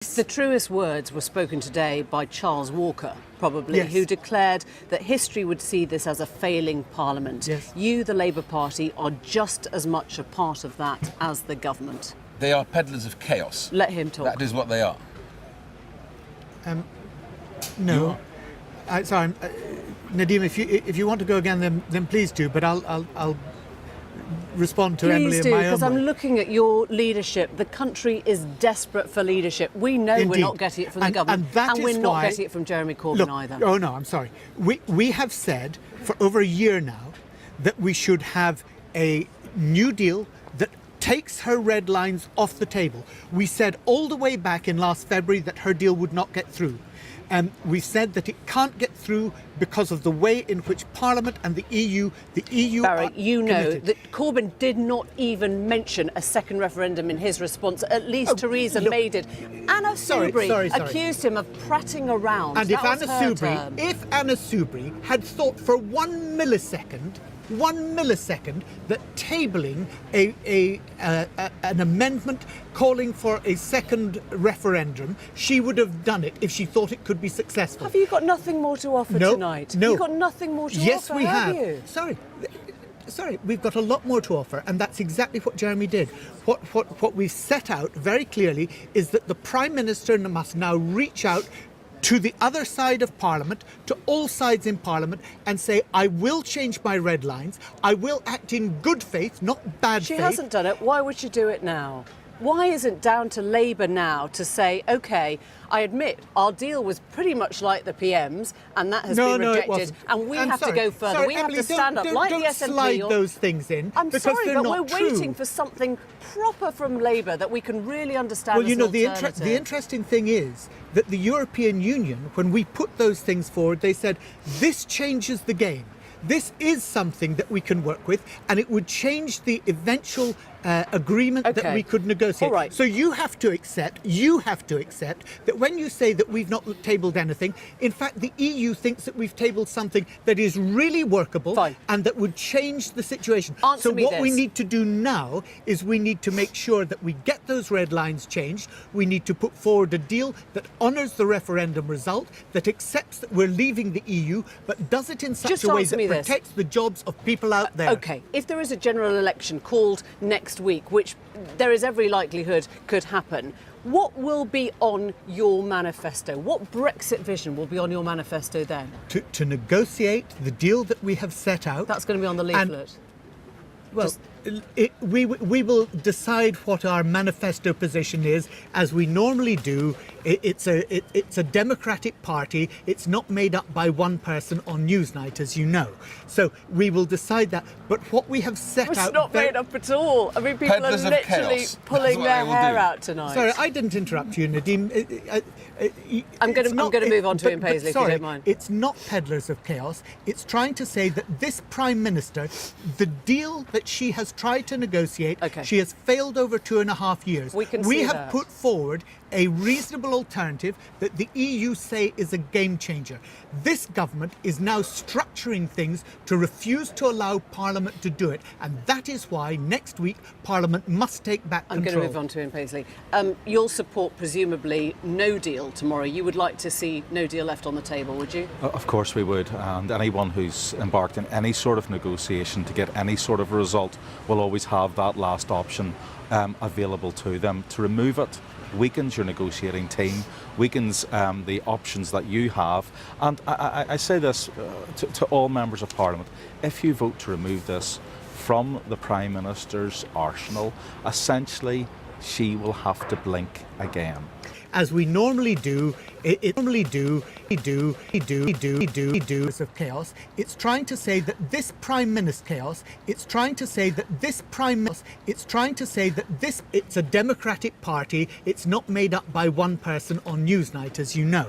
The truest words were spoken today by Charles Walker, probably, Yes. who declared that history would see this as a failing parliament. Yes. You, the Labour Party, are just as much a part of that as the government. They are peddlers of chaos. Let him talk. That is what they are. No, sorry, Nadeem. If you want to go again, then please do. But I'll respond to Emily Please in do, my own because I'm way. looking at your leadership. The country is desperate for leadership. We know we're Indeed. not getting it from the And government, that and we're is not why- getting it from Jeremy Corbyn Look, either. oh no, I'm sorry. We have said for over a year now that we should have a new deal that takes her red lines off the table. We said all the way back in last February that her deal would not get through. We said that it can't get through because of the way in which Parliament and the EU Barry, are you know committed. that Corbyn did not even mention a second referendum in his response. At least Theresa look, May did. Anna sorry. Soubry accused him of prating around. And That was her term. if Anna Soubry had thought for 1 millisecond that tabling an amendment calling for a second referendum, she would have done it if she thought it could be successful. Have you got nothing more to offer No, tonight? no. You've got nothing more to Yes, offer, we have. you? Sorry, we've got a lot more to offer, and that's exactly what Jeremy did. What we've set out very clearly is that the Prime Minister must now reach out to the other side of Parliament, to all sides in Parliament, and say, I will change my red lines, I will act in good faith, not bad She faith. hasn't done it. Why would she do it now? Why isn't it down to Labour now to say, OK, I admit our deal was pretty much like the PM's and that has been it rejected wasn't. and we I'm have sorry. to go further. Sorry, We Emily, have to stand up like don't the SNP. slide those things in. I'm because sorry, they're but not we're true. waiting for something proper from Labour that we can really understand Well, as you know, an the alternative. interesting thing is that the European Union, when we put those things forward, they said, this changes the game. This is something that we can work with, and it would change the eventual agreement that Okay. we could negotiate. All right. So you have to accept that when you say that we've not tabled anything, in fact, the EU thinks that we've tabled something that is really workable Fine. and that would change the situation. Answer so me what we this. need to do now is we need to make sure that we get those red lines changed. We need to put forward a deal that honours the referendum result, that accepts that we're leaving the EU, but does it in such Just a way answer that me this. protects the jobs of people out there. OK, if there is a general election called next week, which there is every likelihood could happen, what will be on your manifesto? What Brexit vision will be on your manifesto then? To negotiate the deal that we have set out. That's going to be on the And- leaflet. Well, we will decide what our manifesto position is, as we normally do. It's a democratic party. It's not made up by one person on Newsnight, as you know. So we will decide that. But what we have set It's out... not made up at all. I mean, people Peddlers are of literally chaos. pulling That's what their they will hair do. out tonight. Sorry, I didn't interrupt you, Nadeem. I'm gonna move on to but- Ian but Paisley, if you sorry, don't mind. It's not peddlers of chaos. It's trying to say that this Prime Minister, the deal that she has tried to negotiate, Okay. she has failed over 2.5 years. We can see have that. put forward a reasonable alternative that the EU say is a game changer. This government is now structuring things to refuse to allow Parliament to do it. And that is why next week Parliament must take back I'm control. going to move on to Ian Paisley. You'll support, presumably, no deal tomorrow. You would like to see no deal left on the table, would you? Of course we would, and anyone who's embarked in any sort of negotiation to get any sort of result will always have that last option available to them. To remove it weakens your negotiating team, weakens the options that you have, and I say this to all members of Parliament: if you vote to remove this from the Prime Minister's arsenal, essentially she will have to blink again. As we normally do, of chaos. It's trying to say that this Prime Minister chaos. It's trying to say that this Prime Minister. It's trying to say that this. It's a democratic party. It's not made up by one person on Newsnight, as you know.